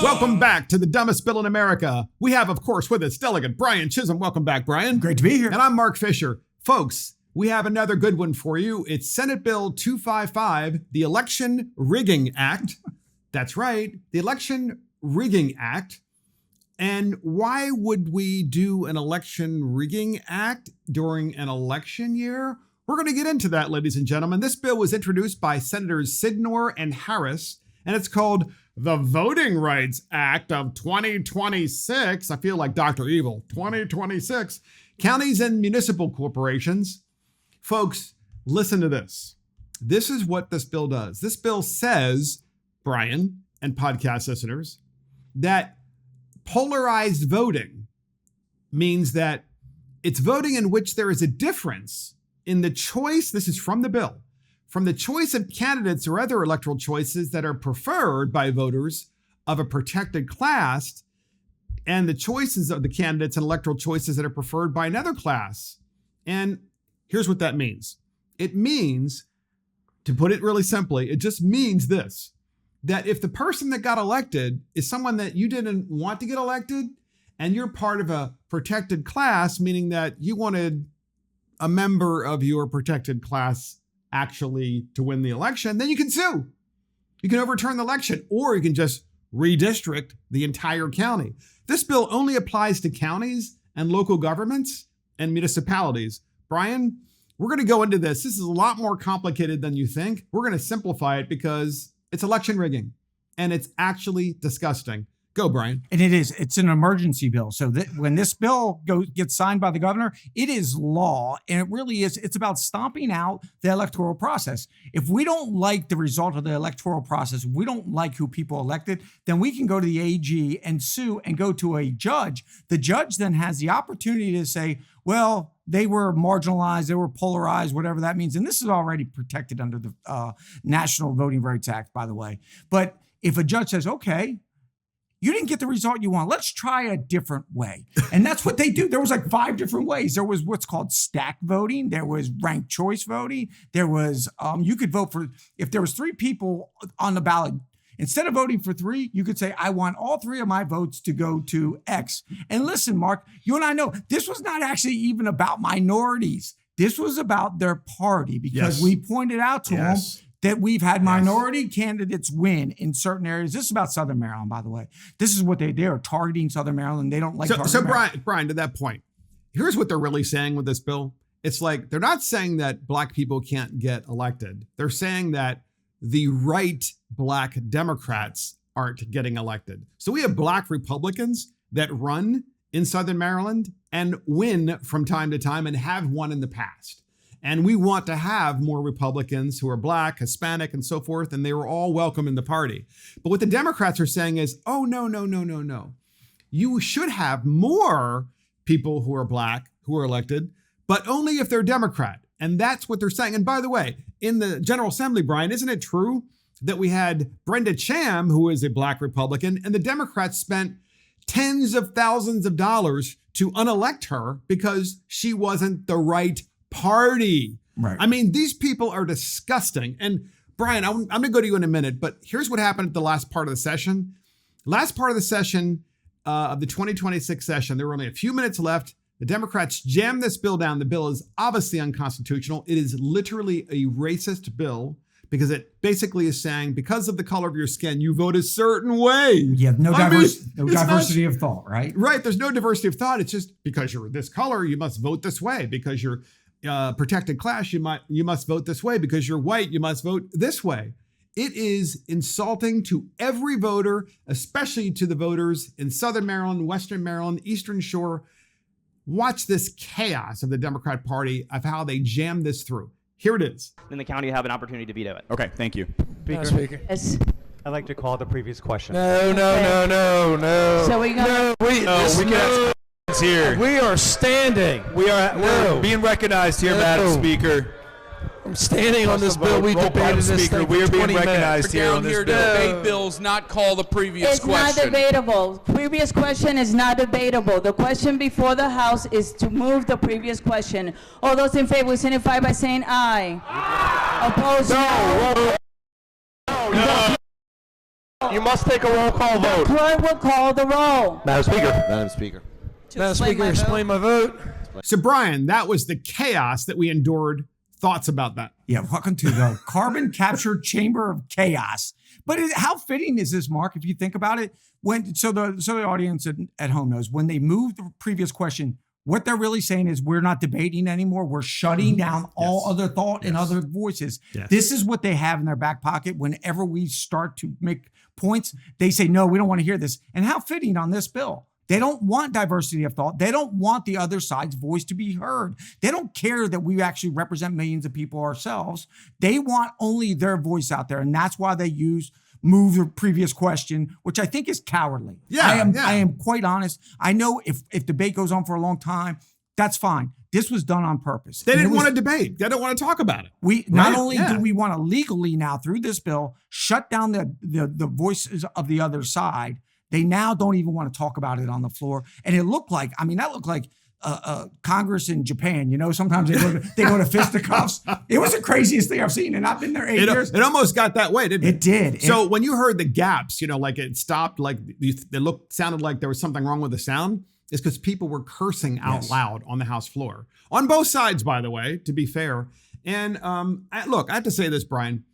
Welcome back to the dumbest bill in America. We have, of course, with us Delegate Brian Chisholm. Welcome back, Brian. Great to be here. And I'm Mark Fisher. Folks, we have another good one for you. It's Senate Bill 255, the Election Rigging Act. That's right, the Election Rigging Act. And why would we do an election rigging act during an election year? We're going to get into that, ladies and gentlemen. This bill was introduced by Senators Sidnor and Harris, and it's called the Voting Rights Act of 2026. I feel like Dr. Evil. 2026. Counties and municipal corporations. Folks, listen to this. This is what this bill does. This bill says, Brian and podcast listeners, that polarized voting means that it's voting in which there is a difference in the choice, this is from the bill, from the choice of candidates or other electoral choices that are preferred by voters of a protected class and the choices of the candidates and electoral choices that are preferred by another class. And here's what that means. It means, to put it really simply, it just means this, that if the person that got elected is someone that you didn't want to get elected and you're part of a protected class, meaning that you wanted a member of your protected class actually to win the election, then you can sue. You can overturn the election, or you can just redistrict the entire county. This bill only applies to counties and local governments and municipalities. Brian, we're going to go into this. This is a lot more complicated than you think. We're going to simplify it because it's election rigging, and it's actually disgusting. Go, Brian. And it's an emergency bill. So that when this bill gets signed by the governor, it is law. And it really is. It's about stomping out the electoral process. If we don't like the result of the electoral process, we don't like who people elected, then we can go to the AG and sue and go to a judge. The judge then has the opportunity to say, well, they were marginalized, they were polarized, whatever that means. And this is already protected under the National Voting Rights Act, by the way. But if a judge says, okay, you didn't get the result you want, let's try a different way. And that's what they do. There was like 5 different ways. There was what's called stack voting. There was ranked choice voting. There was, you could vote for, if there was 3 people on the ballot, instead of voting for 3, you could say, I want all 3 of my votes to go to X. And listen, Mark, you and I know this was not actually even about minorities. This was about their party, because we pointed out to them that we've had minority candidates win in certain areas. This is about Southern Maryland, by the way. This is what they are targeting Southern Maryland. They don't like Brian, to that point, here's what they're really saying with this bill. It's like, they're not saying that Black people can't get elected. They're saying that the right Black Democrats aren't getting elected. So we have Black Republicans that run in Southern Maryland and win from time to time and have won in the past. And we want to have more Republicans who are Black, Hispanic, and so forth, and they were all welcome in the party. But what the Democrats are saying is, oh, no. You should have more people who are Black who are elected, but only if they're Democrat. And that's what they're saying. And by the way, in the General Assembly, Brian, isn't it true that we had Brenda Cham, who is a Black Republican, and the Democrats spent tens of thousands of dollars to unelect her because she wasn't the right party. Right. I mean, these people are disgusting. And Brian, I'm going to go to you in a minute, but here's what happened at the last part of the session. Last part of the session of the 2026 session, there were only a few minutes left. The Democrats jammed this bill down. The bill is obviously unconstitutional. It is literally a racist bill because it basically is saying, because of the color of your skin, you vote a certain way. You have no diversity of thought, right? Right. There's no diversity of thought. It's just because you're this color, you must vote this way. Because you're protected class, you must vote this way. Because you're white, you must vote this way. It is insulting to every voter, especially to the voters in Southern Maryland, Western Maryland, Eastern Shore. Watch this chaos of the Democrat Party of how they jammed this through. Here it is. Then the county have an opportunity to veto it. Okay, thank you. Speaker. Yes. I'd like to call the previous question. No. So we got. We can have here. We are standing. We're being recognized here, Madam Speaker. I'm standing on this bill. We debated this thing We are for being 20 minutes. recognized here Down on this here to bill. debate bills, not call the previous It's question. not debatable. Previous question is not debatable. The question before the House is to move the previous question. All those in favor signify by saying aye. Opposed, no. You must take a roll call vote. Clerk will call the roll. Madam Speaker. Madam Speaker. Madam Speaker, explain my vote. So, Brian, that was the chaos that we endured. Thoughts about that? Yeah, welcome to the carbon capture chamber of chaos. But how fitting is this, Mark, if you think about it? So the audience at home knows, when they moved the previous question, what they're really saying is we're not debating anymore. We're shutting down all other thought and other voices. Yes. This is what they have in their back pocket. Whenever we start to make points, they say, no, we don't want to hear this. And how fitting on this bill. They don't want diversity of thought. They don't want the other side's voice to be heard. They don't care that we actually represent millions of people ourselves. They want only their voice out there. And that's why they move the previous question, which I think is cowardly. I am quite honest. I know if debate goes on for a long time, that's fine. This was done on purpose. They didn't want to debate. They don't want to talk about it. Not only do we want to legally now through this bill shut down the voices of the other side, they now don't even want to talk about it on the floor. And that looked like Congress in Japan. You know, sometimes they go to fisticuffs. It was the craziest thing I've seen, and I've been there 8 years. It almost got that way, didn't it? It did. So when you heard the gaps, you know, like it stopped, like sounded like there was something wrong with the sound, is because people were cursing out loud on the House floor. On both sides, by the way, to be fair. And look, I have to say this, Brian.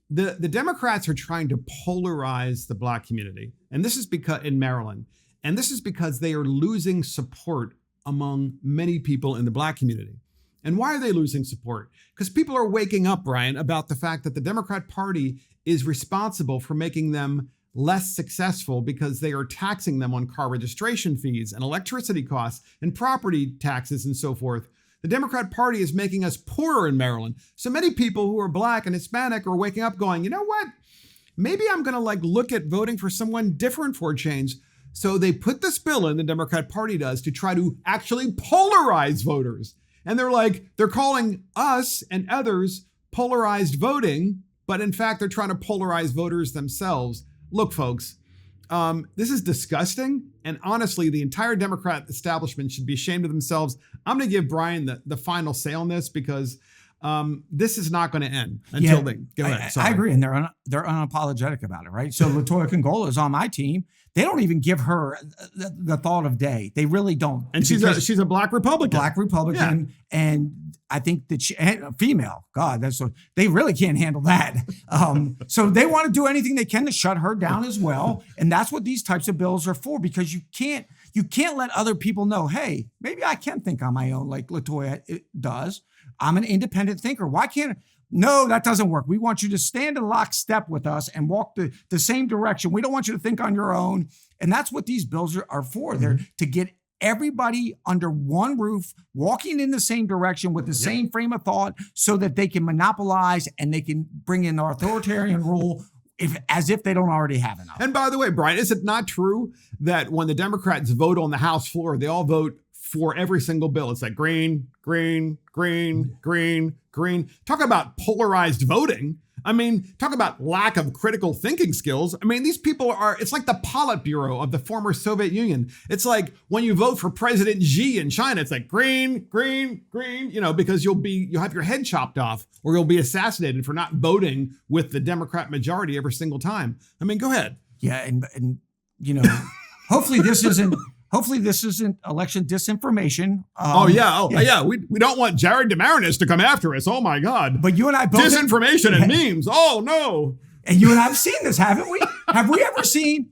The Democrats are trying to polarize the Black community. And this is because in Maryland. And this is because they are losing support among many people in the Black community. And why are they losing support? Because people are waking up, Brian, about the fact that the Democrat Party is responsible for making them less successful because they are taxing them on car registration fees and electricity costs and property taxes and so forth. The Democrat Party is making us poorer in Maryland. So many people who are Black and Hispanic are waking up going, you know what? Maybe I'm going to look at voting for someone different for a change. So they put this bill in, the Democrat Party does, to try to actually polarize voters. And they're calling us and others polarized voting, but in fact, they're trying to polarize voters themselves. Look, folks, this is disgusting. And honestly, the entire Democrat establishment should be ashamed of themselves. I'm going to give Brian the final say on this because this is not going to end until they go ahead. I agree. And they're unapologetic about it, right? So LaToya Congola is on my team. They don't even give her the thought of day. They really don't. And she's a Black Republican. Black Republican. Yeah. And I think that female, God, they really can't handle that. So they want to do anything they can to shut her down as well. And that's what these types of bills are for, because you can't let other people know, hey, maybe I can think on my own like LaToya does. I'm an independent thinker. Why can't No, that doesn't work. We want you to stand in lockstep with us and walk the same direction. We don't want you to think on your own. And that's what these bills are for. They're to get everybody under one roof, walking in the same direction with the same frame of thought so that they can monopolize and they can bring in the authoritarian rule as if they don't already have enough. And by the way, Brian, is it not true that when the Democrats vote on the House floor, they all vote for every single bill? It's like green, green, green, green, green. Talk about polarized voting. I mean, talk about lack of critical thinking skills. I mean, these people it's like the Politburo of the former Soviet Union. It's like when you vote for President Xi in China, it's like green, green, green, because you'll have your head chopped off or you'll be assassinated for not voting with the Democrat majority every single time. I mean, go ahead. Yeah. And hopefully this isn't election disinformation. We don't want Jared DeMarinis to come after us. Oh my God. But you and I both disinformation and memes. Oh no. And you and I have seen this, haven't we? Have we ever seen,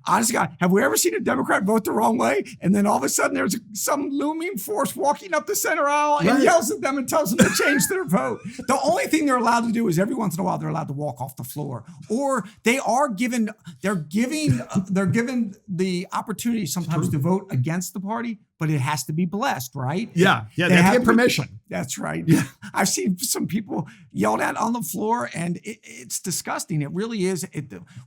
honest to God, have we ever seen a Democrat vote the wrong way? And then all of a sudden there's some looming force walking up the center aisle and yells at them and tells them to change their vote. The only thing they're allowed to do is every once in a while they're allowed to walk off the floor, or they're given the opportunity sometimes to vote against the party, but it has to be blessed, right? Yeah, they have to get permission. That's right. Yeah. I've seen some people yelled at on the floor, and it's disgusting. It really is.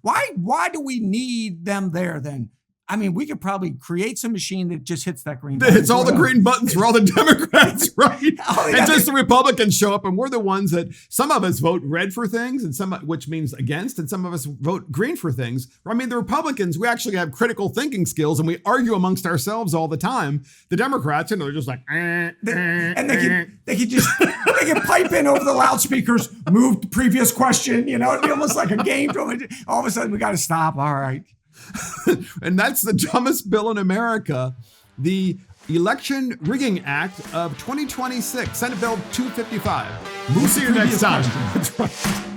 Why do we need them there then? I mean, we could probably create some machine that just hits that green button. It's all the green buttons for all the Democrats, right? Oh, And just the Republicans show up, and we're the ones that some of us vote red for things, and some, which means against, and some of us vote green for things. I mean, the Republicans, we actually have critical thinking skills, and we argue amongst ourselves all the time. The Democrats, they're just like, and they can pipe in over the loudspeakers, move the previous question, it'd be almost like a game. All of a sudden we got to stop. All right. And that's the dumbest bill in America, the Election Rigging Act of 2026, Senate Bill 255. We'll see you next time. That's right.